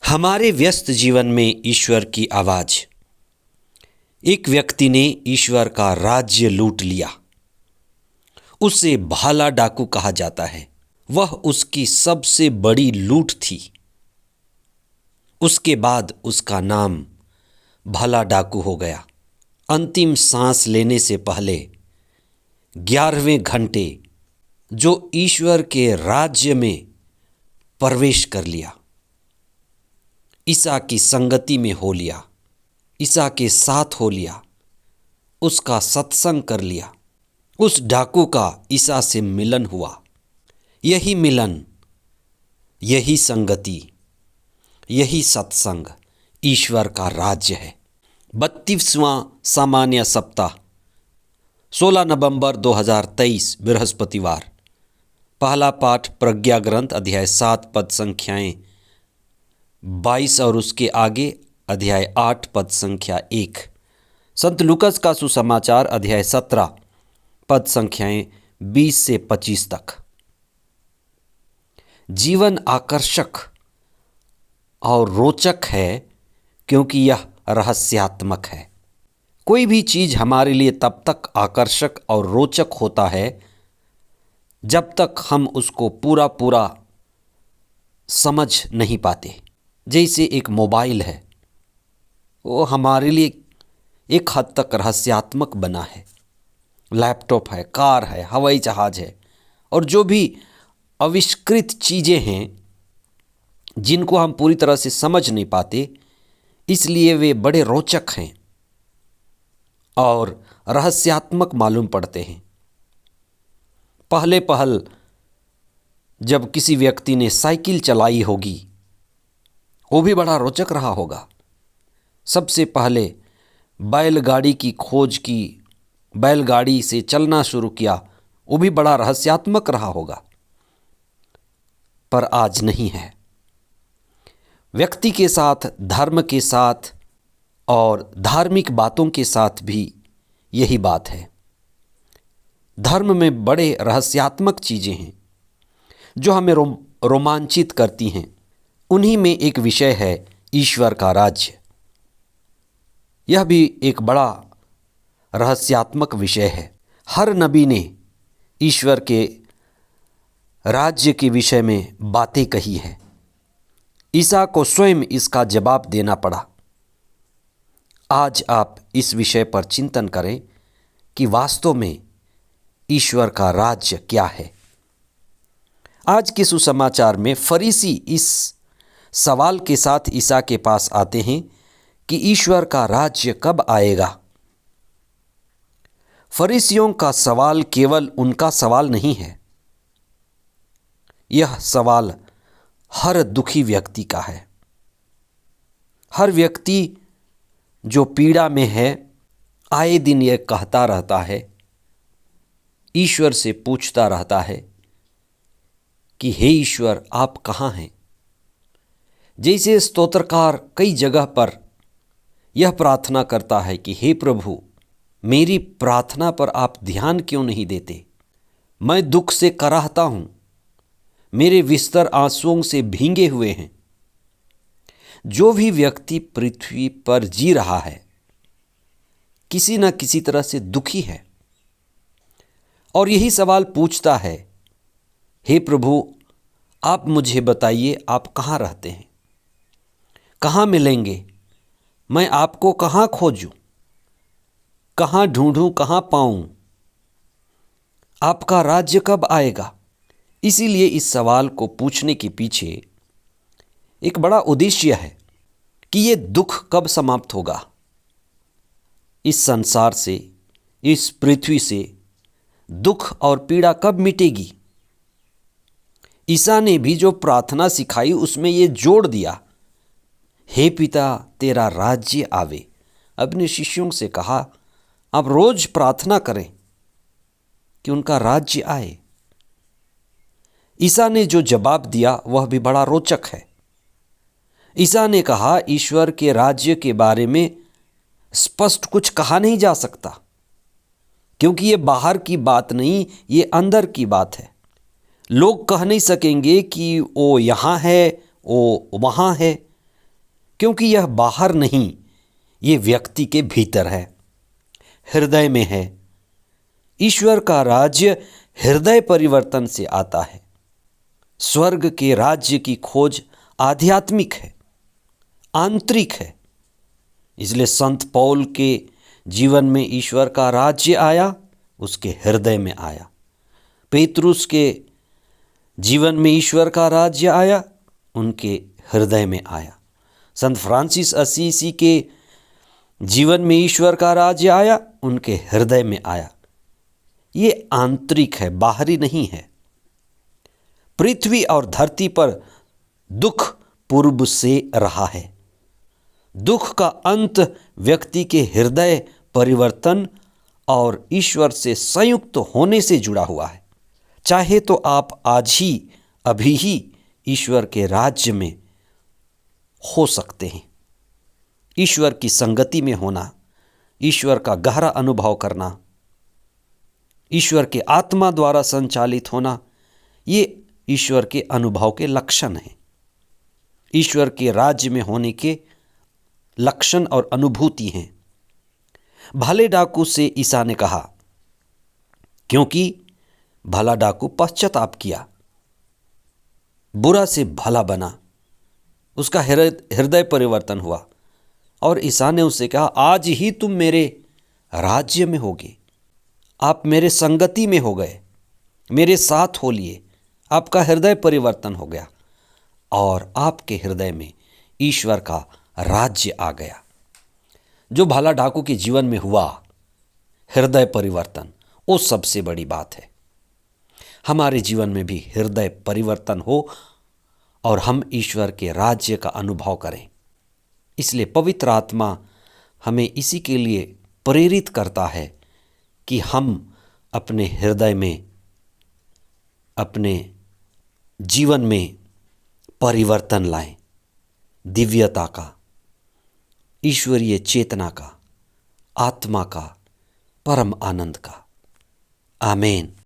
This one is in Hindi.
हमारे व्यस्त जीवन में ईश्वर की आवाज। एक व्यक्ति ने ईश्वर का राज्य लूट लिया। उसे भाला डाकू कहा जाता है। वह उसकी सबसे बड़ी लूट थी। उसके बाद उसका नाम भाला डाकू हो गया। अंतिम सांस लेने से पहले 11वें घंटे जो ईश्वर के राज्य में प्रवेश कर लिया, ईसा की संगति में हो लिया, ईसा के साथ हो लिया, उसका सत्संग कर लिया, उस डाकू का ईसा से मिलन हुआ। यही मिलन, यही संगति, यही सत्संग ईश्वर का राज्य है। 32वां सामान्य सप्ताह 16 नवंबर 2023 बृहस्पतिवार। पहला पाठ प्रज्ञा ग्रंथ अध्याय 7 पद संख्याएं 22 और उसके आगे अध्याय 8 पद संख्या 1। संत लूकस का सुसमाचार अध्याय 17 पद संख्याएं 20 से 25 तक। जीवन आकर्षक और रोचक है क्योंकि यह रहस्यात्मक है। कोई भी चीज़ हमारे लिए तब तक आकर्षक और रोचक होता है जब तक हम उसको पूरा पूरा समझ नहीं पाते। जैसे एक मोबाइल है, वो हमारे लिए एक हद तक रहस्यात्मक बना है। लैपटॉप है, कार है, हवाई जहाज़ है, और जो भी आविष्कृत चीज़ें हैं जिनको हम पूरी तरह से समझ नहीं पाते, इसलिए वे बड़े रोचक हैं और रहस्यात्मक मालूम पड़ते हैं। पहले पहल जब किसी व्यक्ति ने साइकिल चलाई होगी, वो भी बड़ा रोचक रहा होगा। सबसे पहले बैलगाड़ी की खोज की, बैलगाड़ी से चलना शुरू किया, वो भी बड़ा रहस्यात्मक रहा होगा। पर आज नहीं है। व्यक्ति के साथ, धर्म के साथ और धार्मिक बातों के साथ भी यही बात है। धर्म में बड़े रहस्यात्मक चीज़ें हैं जो हमें रोमांचित करती हैं। उन्हीं में एक विषय है ईश्वर का राज्य। यह भी एक बड़ा रहस्यात्मक विषय है। हर नबी ने ईश्वर के राज्य के विषय में बातें कही है। ईसा को स्वयं इसका जवाब देना पड़ा। आज आप इस विषय पर चिंतन करें कि वास्तव में ईश्वर का राज्य क्या है। आज के सुसमाचार में फरीसी इस सवाल के साथ ईसा के पास आते हैं कि ईश्वर का राज्य कब आएगा। फरीसियों का सवाल केवल उनका सवाल नहीं है, यह सवाल हर दुखी व्यक्ति का है। हर व्यक्ति जो पीड़ा में है, आए दिन यह कहता रहता है, ईश्वर से पूछता रहता है कि हे ईश्वर, आप कहाँ हैं। जैसे स्तोत्रकार कई जगह पर यह प्रार्थना करता है कि हे प्रभु, मेरी प्रार्थना पर आप ध्यान क्यों नहीं देते। मैं दुख से कराहता हूँ, मेरे बिस्तर आंसुओं से भींगे हुए हैं। जो भी व्यक्ति पृथ्वी पर जी रहा है, किसी न किसी तरह से दुखी है और यही सवाल पूछता है, हे प्रभु, आप मुझे बताइए, आप कहाँ रहते हैं, कहाँ मिलेंगे, मैं आपको कहाँ खोजूं, कहाँ ढूंढूं, कहाँ पाऊं, आपका राज्य कब आएगा। इसीलिए इस सवाल को पूछने के पीछे एक बड़ा उद्देश्य है कि ये दुख कब समाप्त होगा, इस संसार से, इस पृथ्वी से दुख और पीड़ा कब मिटेगी। ईसा ने भी जो प्रार्थना सिखाई उसमें ये जोड़ दिया, हे पिता, तेरा राज्य आवे। अपने शिष्यों से कहा, आप रोज प्रार्थना करें कि उनका राज्य आए। ईसा ने जो जवाब दिया वह भी बड़ा रोचक है। ईसा ने कहा, ईश्वर के राज्य के बारे में स्पष्ट कुछ कहा नहीं जा सकता, क्योंकि ये बाहर की बात नहीं, ये अंदर की बात है। लोग कह नहीं सकेंगे कि वो यहाँ है, वो वहाँ है, क्योंकि यह बाहर नहीं, ये व्यक्ति के भीतर है, हृदय में है। ईश्वर का राज्य हृदय परिवर्तन से आता है। स्वर्ग के राज्य की खोज आध्यात्मिक है, आंतरिक है। इसलिए संत पौल के जीवन में ईश्वर का राज्य आया, उसके हृदय में आया। पेतरुस के जीवन में ईश्वर का राज्य आया, उनके हृदय में आया। संत फ्रांसिस असीसी के जीवन में ईश्वर का राज्य आया, उनके हृदय में आया। ये आंतरिक है, बाहरी नहीं है। पृथ्वी और धरती पर दुख पूर्व से रहा है। दुख का अंत व्यक्ति के हृदय परिवर्तन और ईश्वर से संयुक्त होने से जुड़ा हुआ है। चाहे तो आप आज ही, अभी ही ईश्वर के राज्य में हो सकते हैं। ईश्वर की संगति में होना, ईश्वर का गहरा अनुभव करना, ईश्वर के आत्मा द्वारा संचालित होना, ये ईश्वर के अनुभव के लक्षण हैं। ईश्वर के राज्य में होने के लक्षण और अनुभूति हैं। भले डाकू से ईसा ने कहा, क्योंकि भला डाकू पश्चाताप किया, बुरा से भला बना, उसका हृदय परिवर्तन हुआ और ईसा ने उससे कहा, आज ही तुम मेरे राज्य में होगे। आप मेरे संगति में हो गए, मेरे साथ हो लिए, आपका हृदय परिवर्तन हो गया और आपके हृदय में ईश्वर का राज्य आ गया। जो भला डाकू के जीवन में हुआ हृदय परिवर्तन, वो सबसे बड़ी बात है। हमारे जीवन में भी हृदय परिवर्तन हो और हम ईश्वर के राज्य का अनुभव करें। इसलिए पवित्र आत्मा हमें इसी के लिए प्रेरित करता है कि हम अपने हृदय में, अपने जीवन में परिवर्तन लाएं, दिव्यता का, ईश्वरीय चेतना का, आत्मा का, परम आनंद का। आमीन।